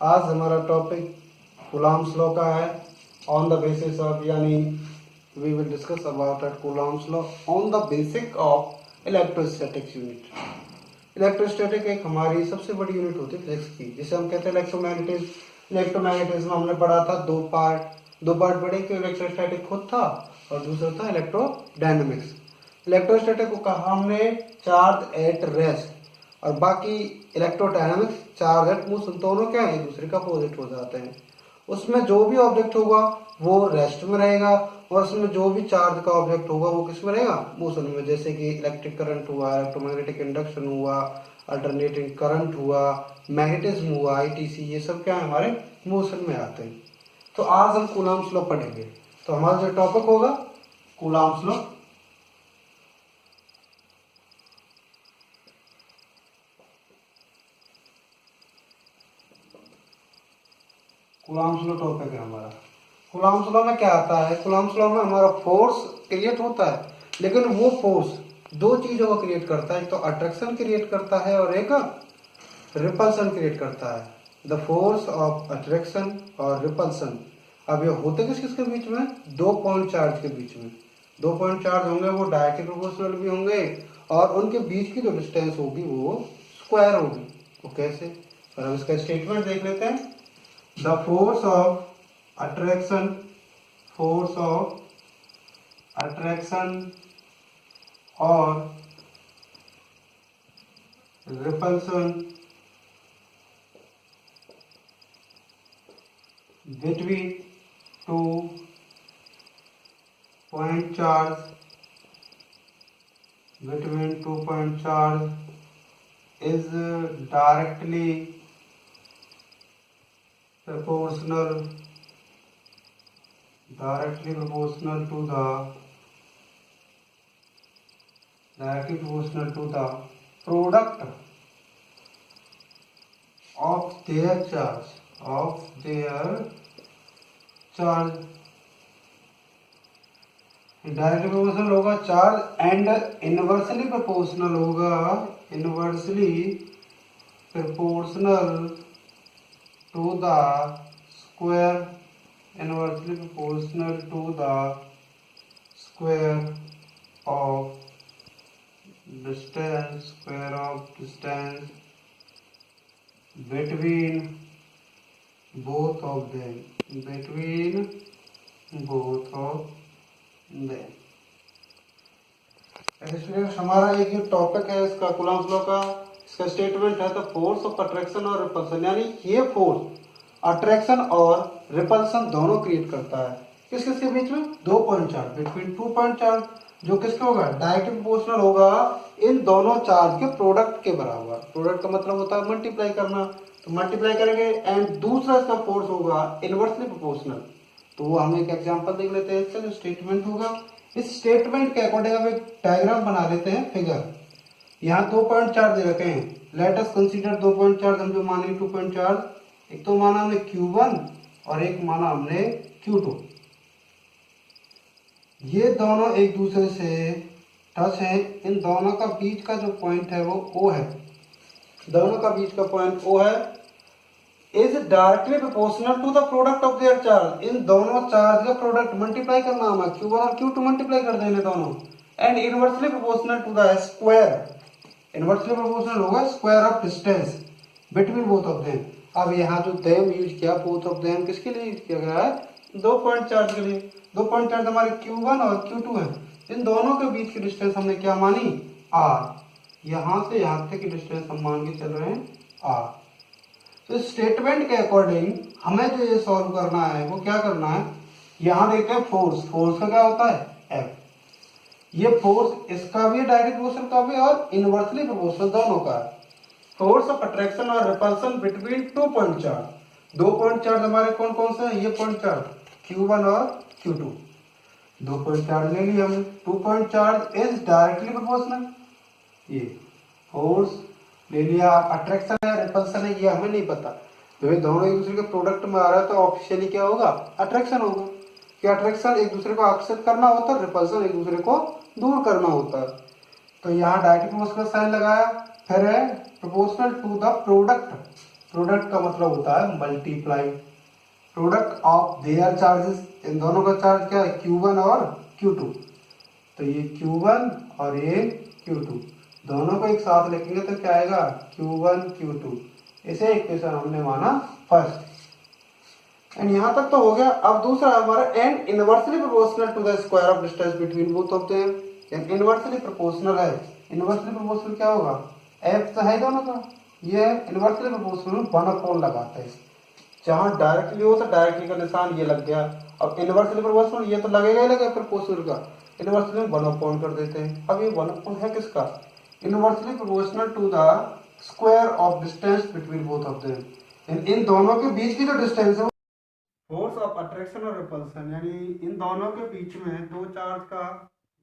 आज हमारा topic Coulomb's law का है। ऑन द बेसिस ऑफ यानी we will discuss about at Coulomb's law on the basic of electrostatics unit. Electrostatic एक हमारी सबसे बड़ी यूनिट होती है फिजिक्स की, जिसे हम कहते हैं इलेक्ट्रोमैग्नेटिज्म। इलेक्ट्रोमैग्नेटिज्म हमने पढ़ा था दो पार्ट पढ़े कि इलेक्ट्रोस्टैटिक खुद था और दूसरा था इलेक्ट्रोडायनेमिक्स। इलेक्ट्रोस्टैटिक को कहा हमने चार्ज एट रेस्ट, और बाकी इलेक्ट्रोडायनामिक्स चार्ज एट मोशन, दोनों क्या है एक दूसरे का अपोजिट हो जाते हैं। उसमें जो भी ऑब्जेक्ट होगा वो रेस्ट में रहेगा, और उसमें जो भी चार्ज का ऑब्जेक्ट होगा वो किस में रहेगा, मोशन में। जैसे कि इलेक्ट्रिक करंट हुआ, इलेक्ट्रोमैग्नेटिक इंडक्शन हुआ, अल्टरनेटिंग करंट हुआ, मैग्नेटिज्म हुआ, आईटीसी, ये सब क्या है हमारे मोशन में आते हैं। तो आज हम कूलॉम्स लॉ पढ़ेंगे। तो हमारा जो टॉपिक होगा Coulomb's law. Coulomb's law topic है हमारा। कूलॉम्स लॉ में क्या आता है, कूलॉम्स लॉ में हमारा फोर्स क्रिएट होता है, लेकिन वो फोर्स दो चीजों को क्रिएट करता है। एक तो अट्रैक्शन क्रिएट करता है और एक रिपल्सन क्रिएट करता है। द फोर्स ऑफ अट्रैक्शन और रिपल्सन। अब ये होते किस किसके बीच में, दो पॉइंट चार्ज के बीच में। दो पॉइंट चार्ज होंगे वो डायरेक्टली प्रोपोर्शनल भी होंगे, और उनके बीच की जो डिस्टेंस होगी वो स्क्वायर होगी। तो कैसे, और हम इसका स्टेटमेंट देख लेते हैं। The force of attraction, force of attraction or repulsion between two point charge is directly proportional to the product of their charge directly proportional होगा चार्ज, एंड इनवर्सली प्रोपोर्शनल होगा, inversely proportional to the square, inversely proportional to the square of distance between both of them, students हमारा एक ये topic है इसका Coulomb's law का। इसका statement है द फोर्स ऑफ अट्रैक्शन और रिपल्सन, यानी ये फोर्स अट्रैक्शन और रिपल्सन दोनों क्रिएट करता है। किस किसके बीच में, दो point charge, between two point charge, जो किसके होगा, डायरेक्टली प्रोपोर्शनल होगा इन दोनों चार्ज के प्रोडक्ट के बराबर। प्रोडक्ट का मतलब होता है मल्टीप्लाई करना, तो मल्टीप्लाई करेंगे। एंड दूसरा इसका फोर्स होगा इनवर्सली प्रोपोर्शनल। तो वो हम एक एग्जांपल देख लेते हैं। इसका जो स्टेटमेंट होगा, इस स्टेटमेंट के अकॉर्डिंग हम एक डायग्राम बना लेते हैं, फिगर। यहाँ दो पॉइंट चार्ज दे रखे हैं, लेट अस कंसीडर दो पॉइंट चार्ज, हम जो माने टू पॉइंट चार्ज। एक तो माना हमने Q1 और एक माना हमने Q2। ये दोनों एक दूसरे से टच है, इन दोनों का बीच का जो पॉइंट है वो O है। दोनों का बीच का पॉइंट O है, is directly proportional to the product of their charge. इन दोनों चार्ज का प्रोडक्ट मल्टीप्लाई करना हमें, Q1 और Q2 मल्टीप्लाई कर देने दोनों। And inversely proportional to the square, inversely proportional होगा square of distance between both of them. अब यहाँ जो देम यूज किया, बोथ ऑफ देम किसके लिए यूज किया गया है, दो पॉइंट चार्ज के लिए। दो पॉइंट चार्ज हमारे Q1 और Q2 है, इन दोनों के बीच की डिस्टेंस हमने क्या मानी, R। यहाँ से यहाँ तक की डिस्टेंस हम मान के चल रहे हैं R। तो स्टेटमेंट के अकॉर्डिंग हमें जो ये सॉल्व करना है वो क्या करना है, यहाँ देखते हैं फोर्स का क्या होता है F। ये फोर्स इसका भी डायरेक्ट प्रोपोर्शनल का भी और इनवर्सली प्रोपोर्शनल दोनों का है। फोर्स ऑफ अट्रैक्शन और repulsion between two point charge. दो पॉइंट चार्ज हमारे कौन कौन से हैं, ये पॉइंट चार्ज Q1 और Q2। दो पॉइंट चार्ज ले लिया हमने। Two point charge is directly proportional, ये फोर्स ले लिया। अट्रैक्शन है रिपल्सन है ये हमें नहीं पता, तो ये दोनों एक दूसरे के प्रोडक्ट में आ रहा है, तो ऑफिशियली क्या होगा, अट्रैक्शन होगा। कि अट्रैक्शन एक दूसरे को आकर्षित करना होता है, रिपल्सन एक दूसरे को दूर करना होता है। तो यहाँ डायरेक्ट प्रोपोर्शनल साइन लगाया, फिर है proportional to the product product का मतलब होता है multiply. Product of their charges, इन दोनों का चार्ज क्या है, Q1 और Q2। तो ये Q1 और ये Q2 दोनों को एक साथ लिखेंगे तो क्या आएगा, Q1 Q2। इसे इक्वेशन हमने माना फर्स्ट। एंड यहाँ तक तो हो गया। अब दूसरा हमारा and inversely proportional to the square of distance between both of them. Inversely proportional है, इनवर्सली प्रोपोर्शनल क्या होगा, एफ तो है दोनों का, ये इनवर्सली प्रोपोर्शनल 1/4 लगाते हैं। जहां डायरेक्टली हो तो डायरेक्टली का निशान ये लग गया। अब इनवर्सली प्रोपोर्शनल ये तो लगेगा ही लगेगा प्रोपोर्शनल का, इनवर्सली में 1/4 कर देते हैं। अब ये 1/4 है किसका, inversely proportional to the square of distance between both of them. इन दोनों के बीच की जो डिस्टेंस है, फोर्स ऑफ अट्रैक्शन और रिपल्सन, यानी इन दोनों के बीच में दो चार्ज का,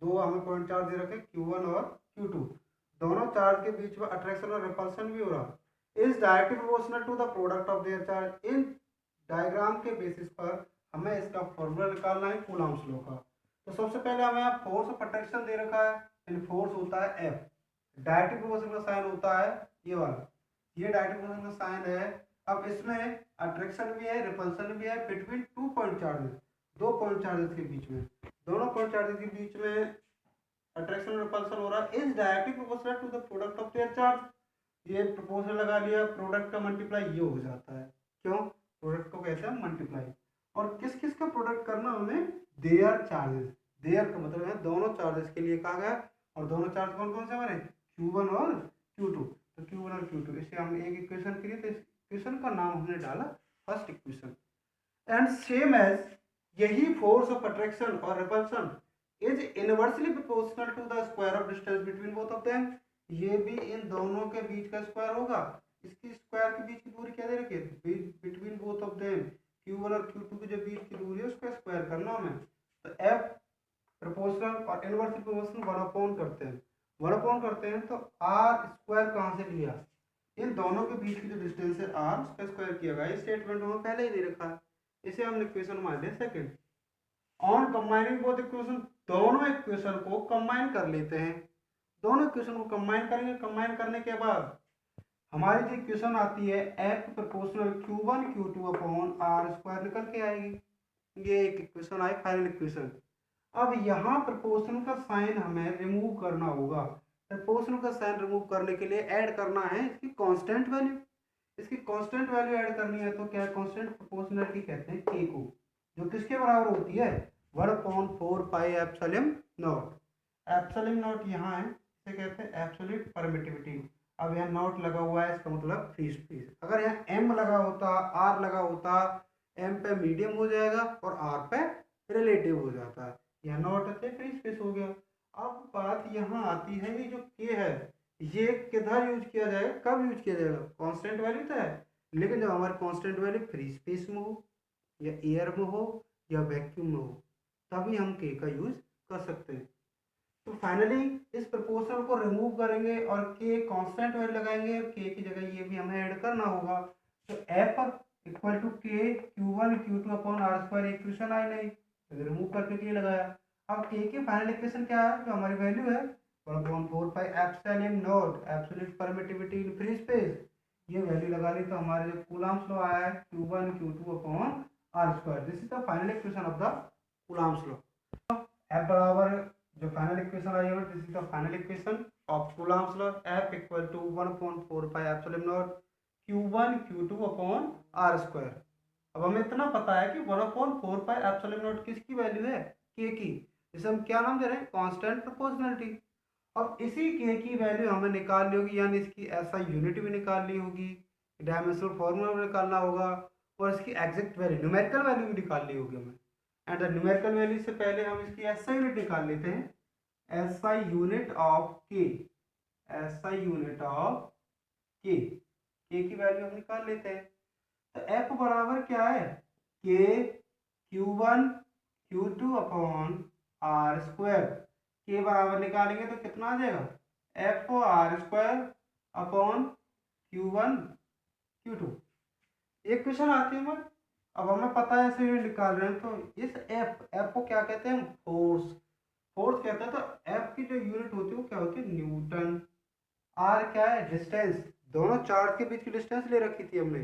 दो हमें पॉइंट चार्ज दे रखे Q1 और Q2, दोनों चार्ज के बीच में अट्रैक्शन और रिपल्सन भी हो रहा is directly proportional to the product of their charge. इन डायग्राम के बेसिस पर हमें इसका फॉर्मूला निकालना है कूलम्ब्स लॉ का। तो सबसे पहले हमें यहाँ फोर्स ऑफ अट्रैक्शन दे रखा है, इन फोर्स होता है F, डायरेक्टली प्रोपोर्शनल का साइन होता है ये वाला, ये डायरेक्टली प्रोपोर्शनल का साइन है। अब इसमें अट्रैक्शन भी है रिपल्सन भी है between 2 point charges, 2 point charges के बीच में, दोनों पॉइंट चार्जेस के बीच में अट्रैक्शन और रिपल्सन हो रहा है is directly proportional to the product of their charge. ये प्रोपोर्शनल लगा लिया, प्रोडक्ट का मल्टीप्लाई ये हो जाता है, क्यों, प्रोडक्ट को कहते हैं मल्टीप्लाई। और किस किस का प्रोडक्ट करना हमें, देयर चार्जेस, देयर का मतलब है दोनों चार्जेस के लिए कहा गया। और दोनों चार्ज कौन कौन से हमारे, Q1 और Q2। तो Q1 और Q2 इसे हम एक इक्वेशन के लिए, तो इक्वेशन का नाम हमने डाला first equation. And same as, यही फोर्स ऑफ अट्रैक्शन और repulsion is inversely proportional to the square of distance between both of them. ये भी इन दोनों के बीच का स्क्वायर होगा। इसकी स्क्वायर के बीच की दूरी क्या दे रखी है, between both of them, Q1 और Q2 के जो बीच की दूरी है उसका स्क्वायर करना हमें। तो F प्रोपोर्शनल और इनवर्सली प्रोपोर्शनल 1/4 करते हैं, 1/4 करते हैं तो R स्क्वायर कहाँ से लिया, इन दोनों के बीच की जो डिस्टेंस है R उसका स्क्वायर किया गया। स्टेटमेंट हमें पहले ही दे रखा है, इसे हमने इक्वेशन मान लिया second. On combining both equation, दोनों इक्वेशन को कंबाइन कर लेते हैं, दोनों इक्वेशन को कंबाइन करेंगे। कंबाइन करने के बाद हमारी जो इक्वेशन आती है F proportional Q1 Q2 upon R square निकल के आएगी। ये एक इक्वेशन आई, फाइनल इक्वेशन। अब यहाँ प्रोपोर्शनल का साइन हमें रिमूव करना होगा। प्रोपोर्शनल का साइन रिमूव करने के लिए ऐड करना है इसकी कांस्टेंट वैल्यू, इसकी कांस्टेंट वैल्यू ऐड करनी है। तो क्या कांस्टेंट प्रोपोर्शनलिटी कहते हैं K को, जो किसके बराबर होती है, 1/4 pi epsilon not. Epsilon not यहाँ है, इसे कहते हैं एब्सोल्यूट परमिटिविटी। अब यहाँ नॉट लगा हुआ है, इसका मतलब फ्री स्पेस। अगर यहाँ M लगा होता, R लगा होता, M पे मीडियम हो जाएगा और R पे रिलेटिव हो जाता है, यहाँ नॉट है फ्री स्पेस हो गया। अब बात यहाँ आती है, ये जो K है ये किधर यूज किया जाएगा, कब यूज किया जाएगा, कांस्टेंट वैल्यू तो है, लेकिन जब हमारी कांस्टेंट वैल्यू फ्री स्पेस में हो या एयर में हो या वैक्यूम में हो, तभी हम K का यूज कर सकते हैं। तो फाइनली इस प्रोपोर्शनल को रिमूव करेंगे और K कांस्टेंट वैल्यू लगाएंगे, K की जगह ये भी हमें ऐड करना होगा। तो F equal to K Q1 Q2 upon R square, equation आई नहीं, तो रिमूव करके K लगाया। अब K की फाइनल इक्वेशन क्या है, जो हमारी वैल्यू है 1/4 pi epsilon not absolute permittivity in free space, ये वैल्यू लगा ली। तो हमारे जो कूलम्ब्स लॉ आया है Q1 Q2 upon R square, this is the final equation of the Coulomb's law. F बराबर, जो फाइनल इक्वेशन आई है, this is the final equation of Coulomb's law. F equal to 1/4 pi epsilon nought Q1 Q2 upon R square. अब हमें इतना पता है कि 1/4 पाई एप्सिलॉन नॉट किसकी वैल्यू है, K की, जिसे हम क्या नाम दे रहे हैं, कांस्टेंट प्रोपोर्शनलिटी। अब इसी K की वैल्यू हमें निकाल ली होगी, यानी इसकी ऐसा यूनिट भी निकाल ली होगी, डायमेंशनल फार्मूला भी निकालना होगा और इसकी एग्जैक्ट वैल्यू, न्यूमेरिकल वैल्यू भी निकाल ली होगी हमें। एंड द न्यूमेरिकल वैल्यू से पहले हम इसकी एसआई यूनिट निकाल लेते हैं, SI unit of K, SI unit of K, K की वैल्यू हम निकाल लेते हैं। तो F बराबर क्या है, K Q1 Q2 upon R square. K बराबर निकालेंगे तो कितना आ जाएगा, F R square upon Q1 Q2। एक क्वेश्चन आती है हमारे, अब हमें पता है ऐसे निकाल रहे हैं, तो इस F को क्या कहते हैं, फोर्स, फोर्स कहते हैं। तो F की जो यूनिट होती है वो क्या होती है, न्यूटन। R क्या है, डिस्टेंस, दोनों चार्ज के बीच की डिस्टेंस ले रखी थी हमने।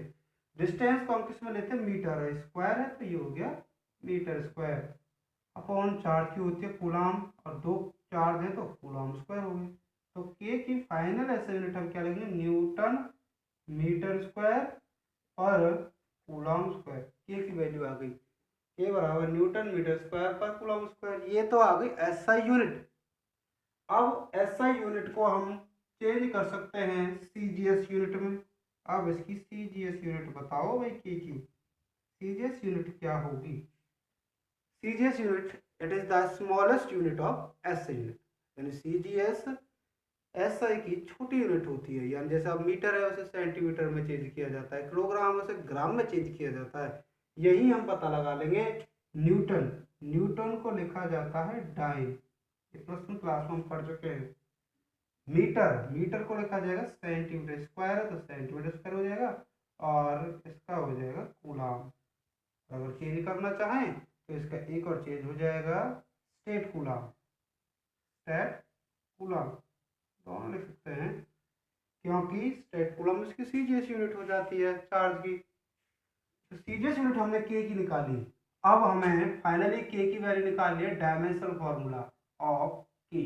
डिस्टेंस को हम किस में लेते हैं, मीटर है, स्क्वायर है तो ये हो गया मीटर स्क्वायर अपॉन चार्ज की होती है कूलाम, और दो चार्ज है तो कूलाम स्क्वायर हो गए। तो के की फाइनल ऐसे यूनिट हम क्या लिखेंगे, न्यूटन मीटर स्क्वायर पर कूलाम स्क्वायर। के की वैल्यू आ गई, के बराबर न्यूटन मीटर स्क्वायर पर कूलाम स्क्वायर। ये तो आ गई एसआई यूनिट। अब एसआई यूनिट को हम चेंज कर सकते हैं सीजीएस यूनिट में। अब इसकी सीजीएस यूनिट बताओ भाई, की सीजीएस यूनिट क्या होगी। CGS unit it is the smallest unit of SI unit, यानी सीजीएस एसआई की छोटी यूनिट होती है। यानी जैसे अब मीटर है उसे सेंटीमीटर में चेंज किया जाता है, किलोग्राम उसे ग्राम में चेंज किया जाता है। यही हम पता लगा लेंगे। न्यूटन, न्यूटन को लिखा जाता है डाइन, ये प्रश्न क्लास में हम पढ़ चुके हैं। मीटर, मीटर को लिखा जाएगा सेंटीमीटर स्क्वायर है तो सेंटीमीटर स्क्वायर हो जाएगा, और इसका हो जाएगा कूलाम। अगर चेंज करना चाहें तो इसका एक और चेंज हो जाएगा स्टेट कूलाम, स्टेट कूलाम दोनों लिख सकते हैं, क्योंकि स्टेट कूलम इसकी सीजीएस यूनिट हो जाती है चार्ज की। तो सीजीएस यूनिट हमने के की निकाली। अब हमें फाइनली के की वैल्यू निकालनी है डायमेंशनल फॉर्मूला ऑफ के।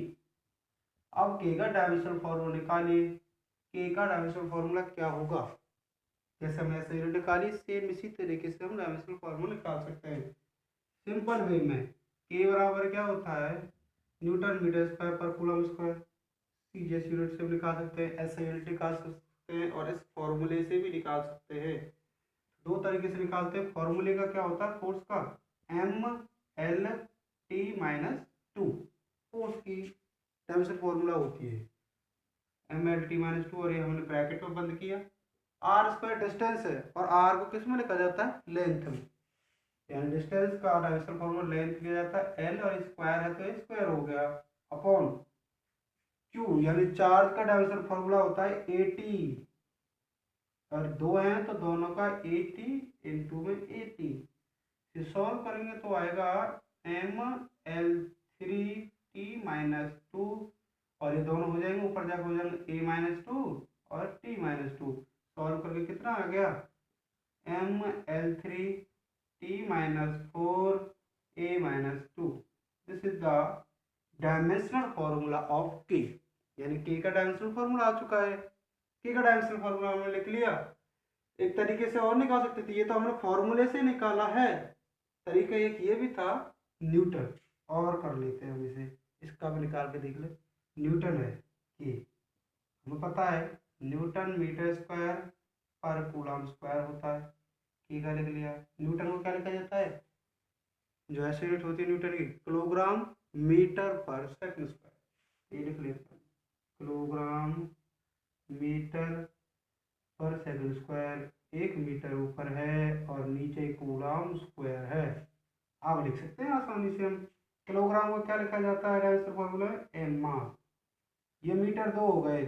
अब के का डायमेंशनल फॉर्मूला निकालिए। के का डायमेंशनल फॉर्मूला क्या होगा, जैसे हमने ऐसे यूनिट निकाली सेम इसी तरीके से हम डायमेंशनल फॉर्मूला निकाल सकते हैं सिंपल वे में। के बराबर क्या होता है, न्यूटन मीटर स्क्वायर पर कूलम स्क्वायर। सीजीएस यूनिट से भी निकाल सकते हैं, एसआई यूनिट निकाल सकते हैं, और इस फॉर्मूले से भी निकाल सकते हैं। दो तरीके से निकालते हैं। फॉर्मूले का क्या होता है, फोर्स का M L T minus two, force की डायमेंशन फॉर्मूला होती है M L T minus two, और ये हमने ब्रैकेट में बंद किया। आर स्क्वायर डिस्टेंस है, और आर को किस में लिखा जाता है, लेंथ में, यानी डिस्टेंस का डायमेंशन फॉर्मूला लेंथ लिया जाता है एल, और स्क्वायर है तो स्क्वायर हो गया अपॉन क्यू, यानी चार्ज का डायमेंशन फॉर्मूला होता है 80, और दो हैं तो दोनों का 80 इंटू में 80 से सॉल्व करेंगे तो आएगा M L three T minus two, और ये दोनों हो जाएंगे ऊपर जाकर हो जाएंगे ए माइनस टू और टी माइनस टू। सॉल्व करके कितना आ गया, M L three T minus four A minus two. This is the dimensional formula of K, यानी के का डायमेंशनल फॉर्मूला आ चुका है। के का डायमेंशनल फॉर्मूला हमने लिख लिया। एक तरीके से और निकाल सकते थे, ये तो हमने फॉर्मूले से निकाला है, तरीका एक ये भी था न्यूटन। और कर लेते हैं हम इसे, इसका भी निकाल के देख ले। न्यूटन है के, हमें पता है न्यूटन मीटर स्क्वायर पर कूलम स्क्वायर होता है, के का लिख लिया। न्यूटन को क्या लिखा जाता है, जो ऐसे यूनिट होती है न्यूटन की, किलोग्राम मीटर पर सेकंड स्क्वायर, ये लिख लेते हैं किलोग्राम मीटर पर सेकंड स्क्वायर। एक मीटर ऊपर है और नीचे कूलम स्क्वायर है। आप लिख सकते हैं आसानी से हम। किलोग्राम को क्या लिखा जाता है, डायमेंशन फॉर्मूला एम मास। ये मीटर दो हो गए,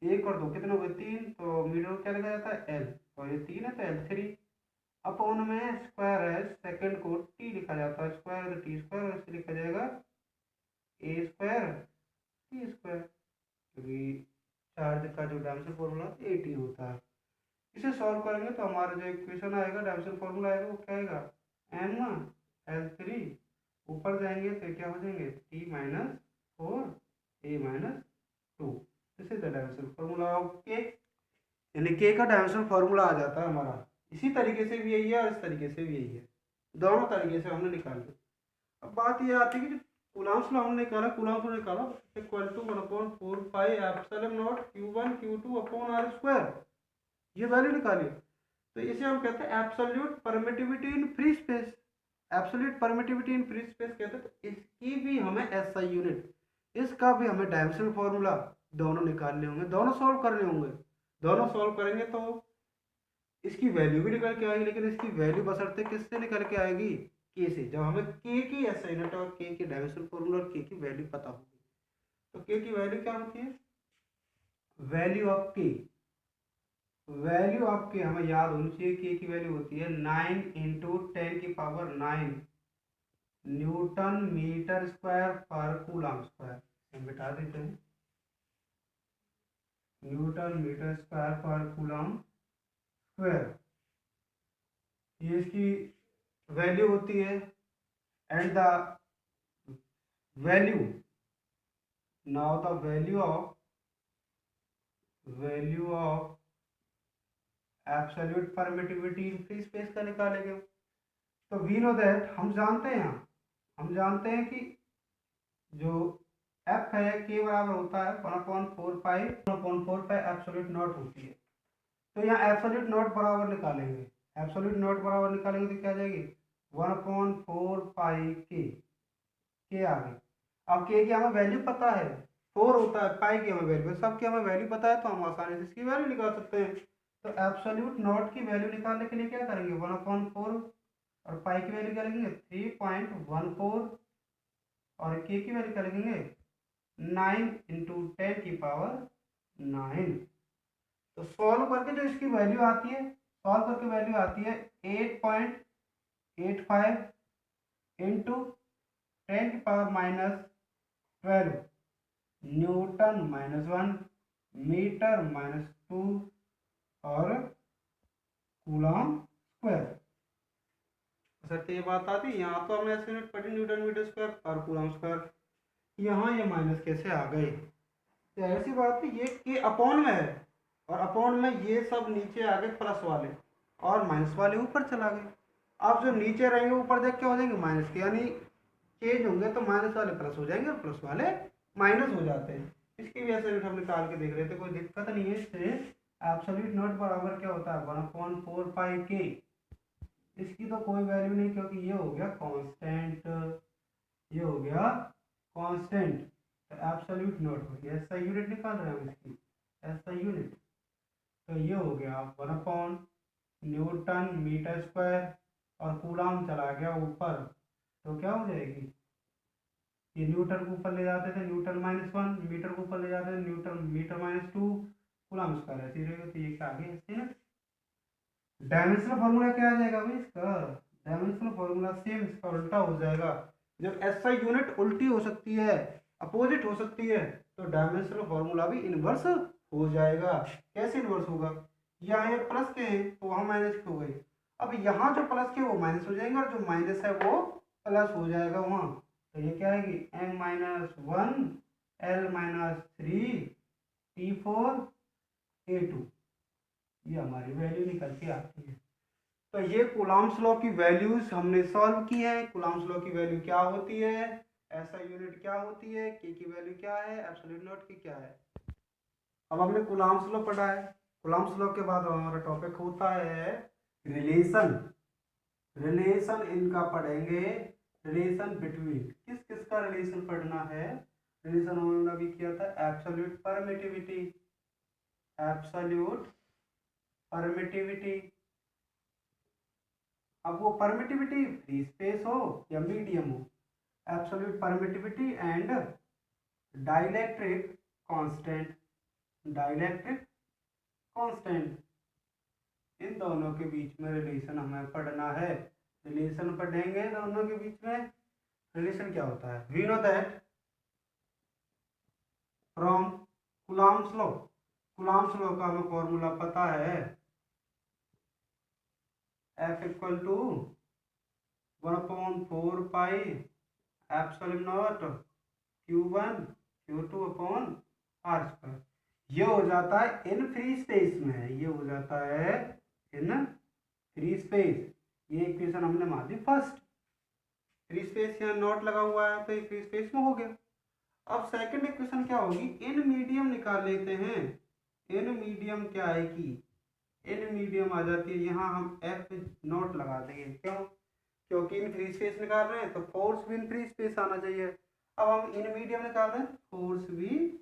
एक और दो कितने हो गए, तीन, तो मीटर को क्या लिखा जाता है एल, और ये तीन है तो एल थ्री अपॉन में स्क्वायर है, सेकंड को टी लिखा जाता है, स्क्वायर तो टी स्क्वायर, और इसे लिखा जाएगा ए स्क्वायर टी स्क्वायर, क्योंकि चार्ज का जो डायमेंशन फॉर्मूला ए टी होता है। इसे सॉल्व करेंगे तो हमारा जो इक्वेशन आएगा, डायमेंशन फॉर्मूला आएगा, वो क्या आएगा, एम एल थ्री, ऊपर जाएंगे तो क्या हो जाएंगे, T minus four A minus two. This is the dimension formula of K, यानी के का डायमेंशन फॉर्मूला आ जाता है हमारा। इसी तरीके से भी यही है और इस तरीके से भी यही है, दोनों तरीके से हमने निकाल लिया। अब बात ये आती है कि कूलम्स लॉ हमने निकाला, कूलम्स लॉ निकाला equal to 1/4 epsilon nought Q1 Q2 upon R square, ये वैल्यू निकाली। तो इसे हम कहते हैं absolute permittivity in free space, absolute permittivity in free space कहते हैं। तो इसकी भी हमें एसआई यूनिट, इसका भी हमें डायमेंशनल फॉर्मूला दोनों निकालने होंगे, दोनों सॉल्व करने होंगे। दोनों सॉल्व करेंगे तो इसकी वैल्यू भी निकल के आएगी, लेकिन इसकी वैल्यू बशर्ते किससे निकल के आएगी, के से। जब हमें के की एसआई यूनिट और के की डायमेंशनल फॉर्मूला और के की वैल्यू पता होगी, तो के की वैल्यू क्या होती है, वैल्यू ऑफ के, वैल्यू ऑफ के हमें याद होनी चाहिए। के की वैल्यू होती है 9 इंटू 10⁹ न्यूटन मीटर स्क्वायर पर कूलम स्क्वायर। हम बिठा देते हैं न्यूटन मीटर स्क्वायर पर कूलम स्क्वायर, ये इसकी वैल्यू होती है। And the value, now the value of absolute permittivity in free space का निकालेंगे। तो वी नो दैट, हम जानते हैं कि जो एफ है के बराबर होता है 1/4 पाई एब्सोल्यूट नॉट होती है। तो यहाँ एब्सोल्यूट नॉट बराबर निकालेंगे, तो क्या आ जाएगी 1/4 पाई के आ गई। अब के की हमें वैल्यू पता है, 4 होता है, पाई की हमें वैल्यू, सब की हमें वैल्यू पता है, तो हम आसानी से इसकी वैल्यू निकाल सकते हैं। तो एब्सोल्यूट नॉट की वैल्यू निकालने के लिए क्या करेंगे 1/4, और पाई की वैल्यू क्या लिखेंगे 3.14, और के की वैल्यू क्या लिखेंगे 9 × 10⁹ तो सॉल्व करके जो इसकी वैल्यू आती है, 8.85 × 10⁻12 न्यूटन -1 मीटर -2 और कूलम स्क्वायर। सर तो ये बात आती, यहाँ तो हमने ऐसे यूनिट पढ़ी न्यूटन मीटर स्क्वायर और कूलम स्क्वायर, यहाँ ये माइनस कैसे आ गए? तो ऐसी बात है, ये के अपॉन में है, और अपॉन में ये सब नीचे आ गए प्लस वाले, और माइनस वाले ऊपर चला गए। अब जो नीचे रहेंगे ऊपर देख के हो जाएंगे माइनस के, यानी चेंज होंगे तो माइनस वाले प्लस हो जाएंगे और प्लस वाले माइनस हो जाते हैं। इसकी भी ऐसे हम निकाल के देख रहे थे, कोई दिक्कत नहीं है इससे। एब्सोल्यूट नॉट बराबर क्या होता है 1/4 पाई के, इसकी तो कोई वैल्यू नहीं क्योंकि ये हो गया कांस्टेंट, ये हो गया कांस्टेंट। तो एब्सोल्यूट नॉट हो गया, ऐसा यूनिट निकाल रहे हैं हम इसकी, ऐसा यूनिट। तो ये हो गया 1/ न्यूटन मीटर स्क्वायर, और कूलम चला गया ऊपर, तो क्या हो जाएगी, ये न्यूटन को ऊपर ले जाते थे न्यूटन -1, मीटर को ऊपर ले जाते थे न्यूटन मीटर -2, कूलम स्क्वायर ऐसे रहेगा। तो ये क्या आ गया इससे ना, डायमेंशनल फार्मूला क्या आ जाएगा भाई इसका, डायमेंशनल फार्मूला सेम इसका उल्टा हो जाएगा। जब ऐसा यूनिट उल्टी हो सकती है, अपोजिट हो सकती है, तो डायमेंशनल फार्मूला भी इनवर्स हो जाएगा। कैसे इनवर्स होगा, यहाँ ये प्लस के हैं तो वहाँ माइनस के हो गए, अब यहाँ जो प्लस के वो माइनस हो जाएंगे, और जो माइनस है वो प्लस हो जाएगा वहाँ। तो ये क्या आएगी m-1 l-3 t4 a2, ये हमारी वैल्यू निकल के आती है। तो ये कूलम्ब्स लॉ की वैल्यूज हमने सॉल्व की है। कूलम्ब्स लॉ की वैल्यू क्या होती है, ऐसा यूनिट क्या होती है, के की वैल्यू क्या है, एब्सोल्यूट नॉट की क्या है। अब हमने कूलम्ब्स लॉ पढ़ा है। कूलम्ब्स लॉ के बाद हमारा टॉपिक होता है रिलेशन। रिलेशन इनका पढ़ेंगे, रिलेशन बिटवीन, किस किस का रिलेशन पढ़ना है। रिलेशन हमने अभी किया था एब्सोल्यूट परमिटिविटी, एब्सोल्यूट परमिटिविटी। अब वो परमिटिविटी फ्री स्पेस हो या मीडियम हो, absolute permittivity and dielectric constant, dielectric constant, इन दोनों के बीच में रिलेशन हमें पढ़ना है। रिलेशन पढ़ेंगे दोनों के बीच में। रिलेशन क्या होता है, we know that from Coulomb's law, Coulomb's law का हमें फॉर्मूला पता है, F = 1/4 pi epsilon nought Q1 Q2/R²। ये हो जाता है इन फ्री स्पेस में, ये हो जाता है इन फ्री स्पेस। ये इक्वेशन हमने मान ली फर्स्ट, फ्री स्पेस यहाँ नॉट लगा हुआ है तो ये फ्री स्पेस में हो गया। अब सेकंड इक्वेशन क्या होगी, इन मीडियम निकाल लेते हैं। इन मीडियम क्या आएगी, इन मीडियम आ जाती है, यहाँ हम F0 लगा देंगे, क्यों, क्योंकि इन फ्री स्पेस निकाल रहे हैं तो फोर्स भी इन फ्री स्पेस आना चाहिए। अब हम इन मीडियम निकाल रहे हैं, फोर्स भी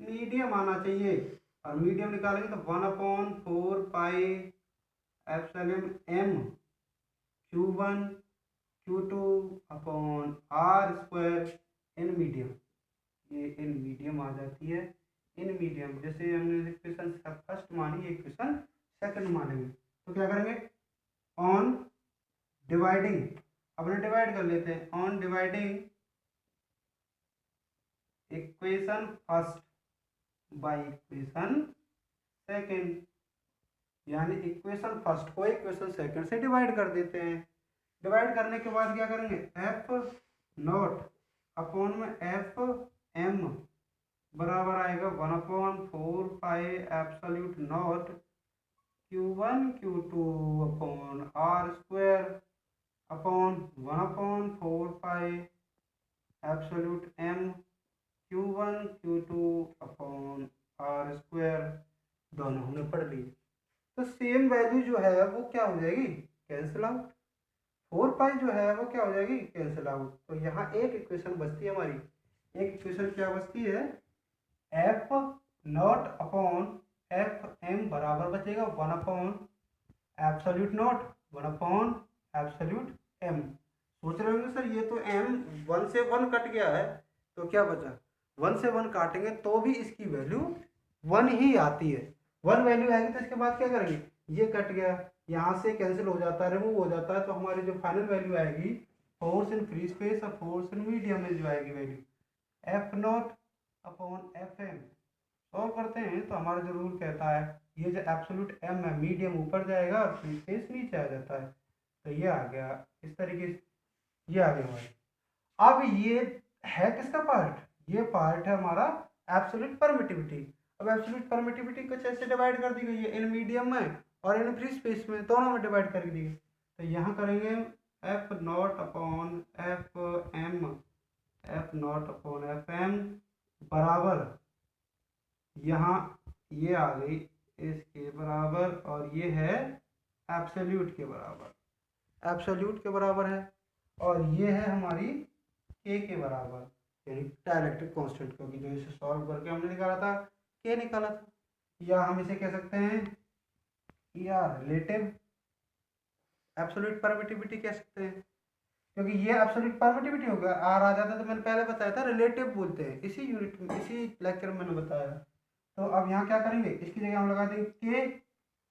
मीडियम आना चाहिए, और मीडियम निकालेंगे तो 1/4 pi epsilon m Q1 Q2/R² in medium, ये इन मीडियम आ जाती है। इन मीडियम जैसे हमने इक्वेशन फर्स्ट मानी, ये इक्वेशन सेकंड मानेंगे, तो क्या करेंगे ऑन डिवाइडिंग, अपने डिवाइड कर लेते हैं, on dividing equation first by equation second, यानी इक्वेशन फर्स्ट को इक्वेशन सेकेंड से डिवाइड कर देते हैं। डिवाइड करने के बाद क्या करेंगे, एफ नॉट अपॉन में एफ एम बराबर आएगा 1/4 absolute nought Q1 Q2 upon R square upon 1/4 absolute M Q1 Q2 upon R square, दोनों हमने पढ़ लिए। तो सेम वैल्यू जो है वो क्या हो जाएगी, कैंसिल आउट। 4 जो है वो क्या हो जाएगी, कैंसिल आउट। तो यहाँ एक इक्वेशन बचती है हमारी, एक इक्वेशन क्या बचती है, F nought upon F M बराबर बचेगा 1 एब्सोल्यूट नॉट 1 एब्सोल्यूट एम। सोच रहे होंगे सर ये तो एम 1 से 1 कट गया है, तो क्या बचा, 1 से 1 काटेंगे तो भी इसकी वैल्यू 1 ही आती है। 1 वैल्यू आएगी तो इसके बाद क्या करेंगे, ये कट गया, यहाँ से कैंसिल हो जाता है, रिमूव हो जाता है, तो हमारी जो फाइनल वैल्यू आएगी फोर्स इन फ्री स्पेस और फोर्स इन मीडियम में जो आएगी value F nought upon F M. Solve करते हैं तो हमारा जो रूल कहता है, ये जो एब्सोल्यूट एम है मीडियम ऊपर जाएगा और फ्री स्पेस नीचे आ जाता है, तो ये आ गया इस तरीके से, ये आ गया हमारा। अब ये है किसका पार्ट, ये पार्ट है हमारा एब्सोल्यूट परमिटिविटी। अब एब्सोल्यूट परमिटिविटी कुछ ऐसे डिवाइड कर दी गई है, इन मीडियम में और इन फ्री स्पेस में, दोनों में डिवाइड कर दी गई। तो यहाँ करेंगे F nought upon F M, F nought upon F M बराबर, यहाँ ये आ गई इसके बराबर, और ये है एब्सोल्यूट के बराबर, एब्सोल्यूट के बराबर है, और ये है हमारी के बराबर, यानी डाइलेक्ट्रिक कांस्टेंट, क्योंकि जो इसे सॉल्व करके हमने निकाला था के निकाला था, या हम इसे कह सकते हैं या रिलेटिव एब्सोल्यूट परमिटिविटी कह सकते हैं, क्योंकि ये एब्सोल्यूट परमिटिविटी होगा, आर आ जाता है तो मैंने पहले बताया था रिलेटिव बोलते हैं, इसी यूनिट में इसी लेक्चर में मैंने बताया। तो अब यहाँ क्या करेंगे, इसकी जगह हम लगा देंगे के,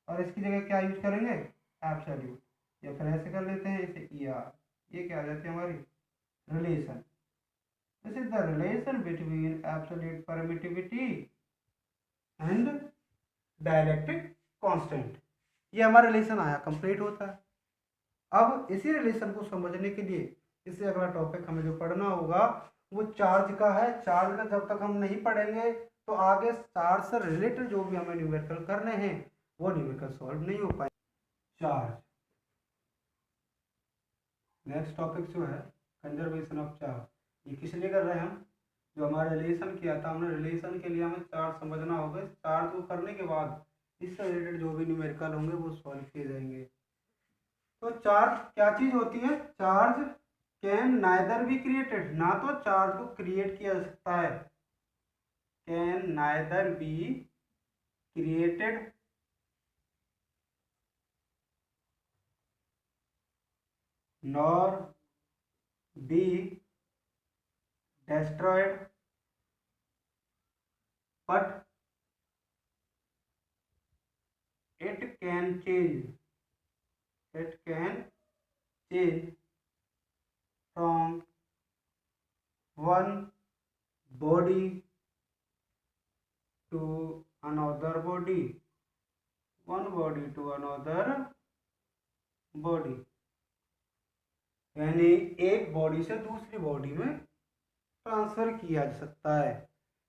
और इसकी जगह क्या यूज करेंगे, एब्सोल्यूट, या फिर ऐसे कर लेते हैं इसे ई आर, ये क्या आ जाती है हमारी relation. This is the relation between absolute permittivity and dielectric constant। ये हमारा रिलेशन आया, कंप्लीट होता है। अब इसी रिलेशन को समझने के लिए इससे अगला टॉपिक हमें जो पढ़ना होगा वो चार्ज का है। चार्ज का जब तक हम नहीं पढ़ेंगे तो आगे चार्ज से रिलेटेड जो भी हमें न्यूमेरिकल करने हैं वो न्यूमेरिकल सॉल्व नहीं हो पाएंगे। चार्ज, नेक्स्ट टॉपिक जो है कंजर्वेशन ऑफ चार्ज। ये किस लिए कर रहे हैं हम, जो हमारा रिलेशन किया था हमने, रिलेशन के लिए हमें चार्ज समझना होगा। चार्ज को करने के बाद इससे रिलेटेड जो भी न्यूमेरिकल होंगे वो सॉल्व किए जाएंगे। तो चार्ज क्या चीज होती है, charge can neither be created, ना तो चार्ज को क्रिएट किया जा सकता है, can neither be created nor be destroyed but it can change from one body to another body, one body to another body, यानी एक बॉडी से दूसरी बॉडी में ट्रांसफर किया जा सकता है।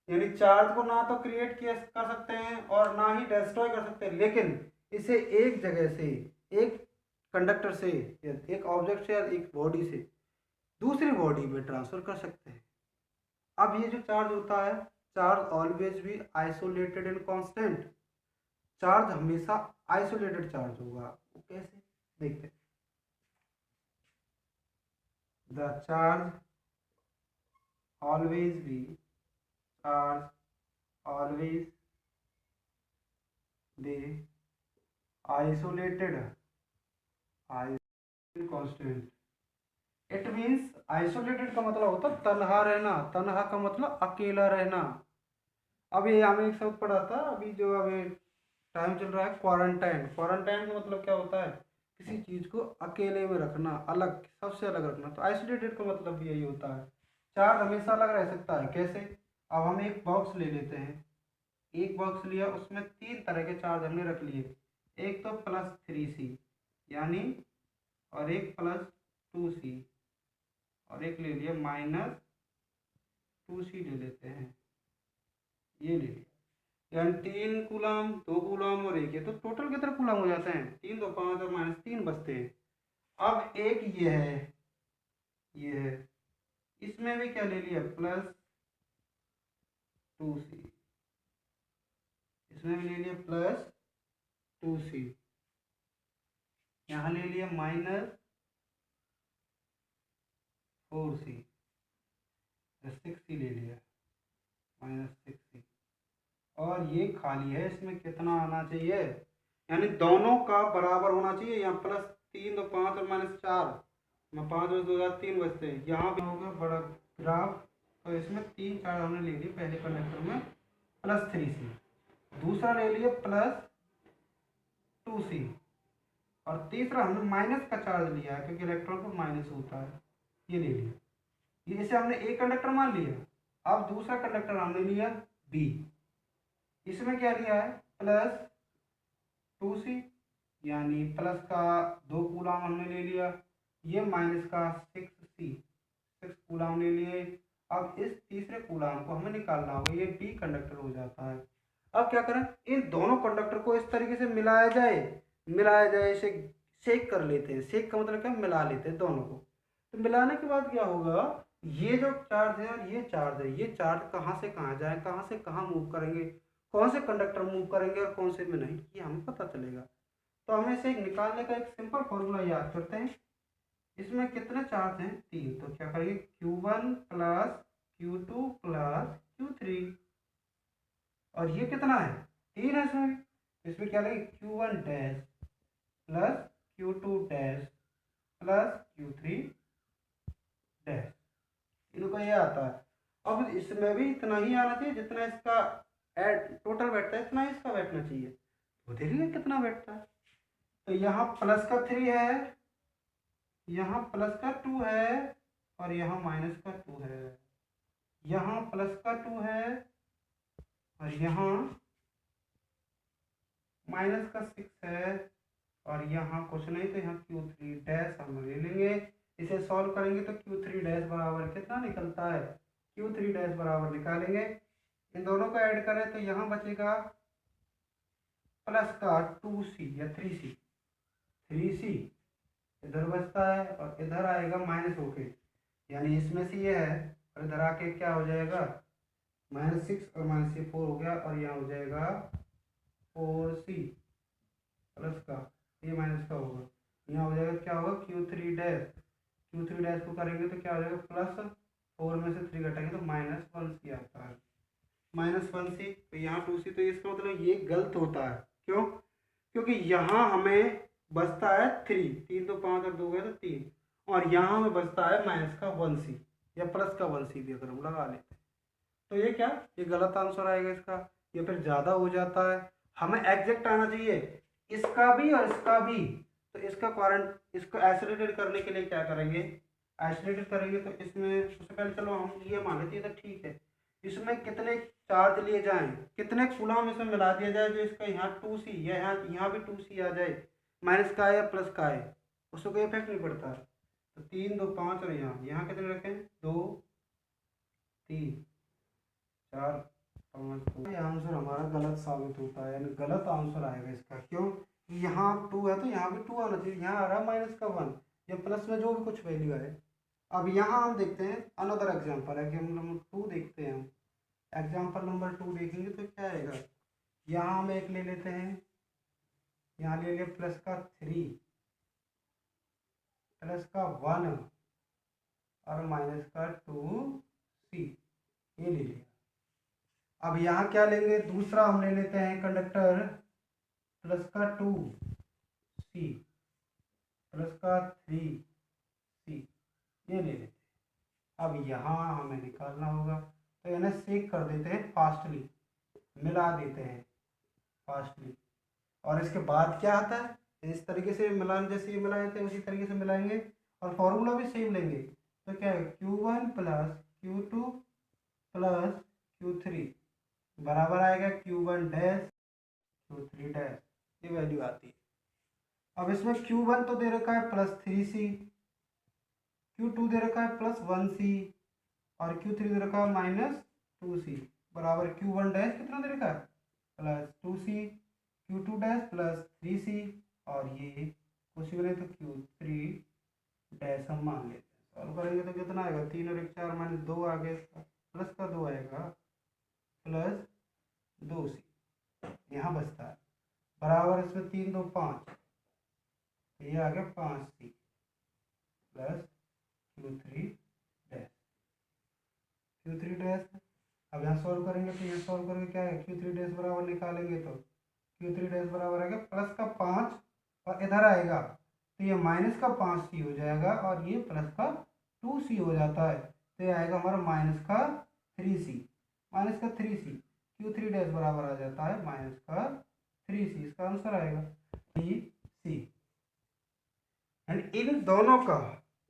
यानी चार्ज को ना तो क्रिएट किया कर सकते हैं और ना ही डिस्ट्रॉय कर सकते हैं, लेकिन इसे एक जगह से, एक कंडक्टर से, एक ऑब्जेक्ट से या एक बॉडी से दूसरी बॉडी में ट्रांसफर कर सकते हैं। अब ये जो चार्ज होता है, चार्ज ऑलवेज भी आइसोलेटेड एंड कांस्टेंट, चार्ज हमेशा आइसोलेटेड चार्ज होगा। वो कैसे, देखते हैं। The charge always be charge always be isolated constant। It means isolated का मतलब होता है तन्हा रहना, तन्हा का मतलब अकेला रहना। अब ये हमें एक शब्द पढ़ा था अभी, जो अभी टाइम चल रहा है क्वारंटाइन। क्वारंटाइन का मतलब क्या होता है, किसी चीज को अकेले में रखना, अलग, सबसे अलग रखना। तो आइसोलेटेड का मतलब भी यही होता है। चार्ज हमेशा अलग रह सकता है, कैसे, अब हम एक बॉक्स ले लेते हैं, एक बॉक्स लिया, उसमें 3 तरह के चार्ज हमने रख लिए। एक तो +3C यानी, और एक +2C, और एक ले लिया -2C ले लेते हैं, ये ले लिया। यानी 3 कूलम, 2 कूलम और एक, ये तो टोटल कितने कूलम हो जाते हैं? 3 2 5 और -3 बचते हैं। अब एक ये है, ये है, इसमें भी क्या ले लिया? +2C, इसमें भी ले लिया +2C, यहाँ ले लिया -4C, 6C ले लिया, -6C, और ये खाली है। इसमें कितना आना चाहिए? यानी दोनों का बराबर होना चाहिए। यहाँ +3 तो 5 और -4, मैं 5 और 2 3 बचते हैं। यहाँ पे होगा बड़ा ग्राफ, तो इसमें 3 चार्ज हमने ले लिए पहले कंडक्टर में, +3C, दूसरा ले लिया +2C, और तीसरा हमने माइनस का चार्ज लिया है क्योंकि इलेक्ट्रॉन को माइनस होता है, ये ले लिया। ये इसे हमने एक कंडक्टर मान लिया। अब दूसरा कंडक्टर हमने लिया B, इसमें क्या लिया है? +2C, यानी प्लस का 2 कूलम हमने ले लिया, ये माइनस का 6C, 6 कूलम ले लिए। अब इस तीसरे कूलम को हमें निकालना होगा, ये D कंडक्टर हो जाता है। अब क्या करें? इन दोनों कंडक्टर को इस तरीके से मिलाया जाए, इसे शेक कर लेते हैं। शेक का मतलब क्या? मिला लेते हैं दोनों को। तो मिलाने के बाद क्या होगा? ये जो चार्ज है और ये चार्ज है, ये चार्ज कहाँ से कहाँ जाए, कहाँ से कहाँ मूव करेंगे, कौन से कंडक्टर मूव करेंगे और कौन से में नहीं, ये हमें पता चलेगा। तो हमें इसे निकालने का एक सिंपल फॉर्मूला याद करते हैं। इसमें कितने चार्ज हैं? 3, तो क्या करेंगे? Q1 + Q2 + Q3, और ये कितना है? 3 है इसमें। इसमें क्या लेंगे? Q1 dash + Q2 dash + Q3 dash, इनको ये आता है। अब इसमें भी इतना ही आना चाहिए जितना इसका टोटल बैठता है, इतना ही इसका बैठना चाहिए। तो देखिए कितना बैठता है। तो यहाँ प्लस का 3 है, यहाँ प्लस का 2 है, और यहाँ माइनस का 2 है। यहाँ प्लस का 2 है, और यहाँ माइनस का 6 है, और यहाँ कुछ नहीं, तो यहाँ Q3 डैश हम ले लेंगे। इसे सॉल्व करेंगे तो Q3 डैश बराबर कितना निकलता है? Q3 डैश बराबर निकालेंगे, इन दोनों को ऐड करें तो यहाँ बचेगा प्लस का 2C या 3C इधर बचता है, और इधर आएगा माइनस होके, यानी इसमें से ये है, और इधर आके क्या हो जाएगा? -6 और -4 हो गया, और यहाँ हो जाएगा 4C प्लस का, ये माइनस का होगा, यहाँ हो जाएगा क्या होगा? Q3 डैश को करेंगे तो क्या हो जाएगा? +4 में से 3 घटाएंगे तो -1C आता है, -1C। तो यहाँ 2C, तो इसका मतलब ये गलत होता है। क्यों? क्योंकि यहाँ हमें बचता है 3 तो 5 और 2 गए तो 3, और यहाँ हमें बचता है -1C या +1C भी अगर हम लगा लेते हैं। तो ये क्या? ये गलत आंसर आएगा इसका, ये फिर ज़्यादा हो जाता है। हमें एग्जैक्ट आना चाहिए, इसका भी और इसका भी। तो इसको आइसोलेटेड करने के लिए क्या करेंगे? आइसोलेटेड करेंगे तो इसमें सबसे पहले चलो हम ये मान लेते हैं, तो ठीक है, इसमें कितने चार्ज लिए जाएं, कितने कूलम इसमें मिला दिया जाए जो इसका यहाँ 2C या यहाँ भी 2C आ जाए, माइनस का है या प्लस का है, उसको कोई इफेक्ट नहीं पड़ता। तो 3 2 5, और यहाँ कितने रखें? 2 3 4 5 2। ये आंसर हमारा गलत साबित होता है, यानी गलत आंसर आएगा इसका। क्यों? यहाँ 2 है तो यहाँ भी 2 आना चाहिए, यहाँ आ रहा है -1 या प्लस में जो भी कुछ वैल्यू है। अब यहाँ हम देखते हैं अनदर एग्जाम्पल, एग्जाम्पल नंबर 2 देखते हैं हम। एग्जाम्पल नंबर 2 देखेंगे तो क्या आएगा? यहाँ हम एक ले लेते हैं, यहाँ ले लिया प्लस का 3 प्लस का 1 और माइनस का 2C, ये ले लिया। अब यहाँ क्या लेंगे? दूसरा हम ले लेते हैं कंडक्टर प्लस का 2C प्लस का 3C, ये ले लेते हैं। अब यहाँ हमें निकालना होगा, तो इन्हें शेक कर देते हैं फास्टली, मिला देते हैं फास्टली। और इसके बाद क्या आता है? इस तरीके से मिलान, जैसे ये मिलाए थे उसी तरीके से मिलाएंगे, और फॉर्मूला भी सेम लेंगे। तो क्या है? Q1 + Q2 + Q3 बराबर आएगा Q1 डैश Q3 डैश, ये वैल्यू आती है। अब इसमें Q1 तो दे रखा है +3C, Q2 दे रखा है +1C और Q3 दे रखा है -2C, बराबर Q1 डैश कितना दे रखा है +2C, Q2 डैश +3C और ये कुछ भी नहीं तो Q3 डैश हम मान लेते हैं। सॉल्व करेंगे तो कितना आएगा, 3 और 1 4 -2 आ गया, प्लस का 2 आएगा +2C, यहाँ बचता है बराबर, इसमें 3 2 5, ये आ गया 5C plus Q3 dash, Q3 dash. अब यहाँ सॉल्व करेंगे तो यहाँ सॉल्व करके क्या है, Q3 डैश बराबर निकालेंगे तो Q3 डैश बराबर आएगा प्लस का 5 और इधर आएगा तो ये माइनस का 5C हो जाएगा और ये प्लस का 2C हो जाता है, तो ये आएगा हमारा माइनस का 3C, Q3 डैश बराबर आ जाता है माइनस का 3C, इसका आंसर आएगा DC। एंड इन दोनों का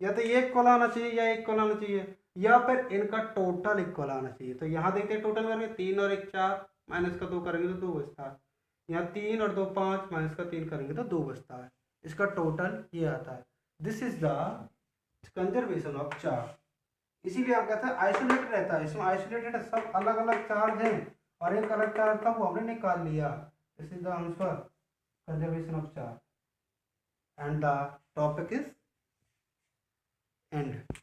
या तो ये इक्वल आना चाहिए या इक्वल आना चाहिए या फिर इनका टोटल इक्वल आना चाहिए। तो यहाँ देखते हैं टोटल करके 3 और 1 4, माइनस का 2 करेंगे तो 2 बचता है, यहाँ 3 और 2 5, माइनस का 3 करेंगे तो 2 बचता है, इसका टोटल ये आता है। This is the conservation of charge. इसीलिए हम कहते हैं आइसोलेटेड रहता है, इसमें आइसोलेटेड सब अलग अलग चार्ज हैं और एक अलग चार्ज था वो हमने निकाल लिया। This is the answer, conservation of charge, and the topic is end.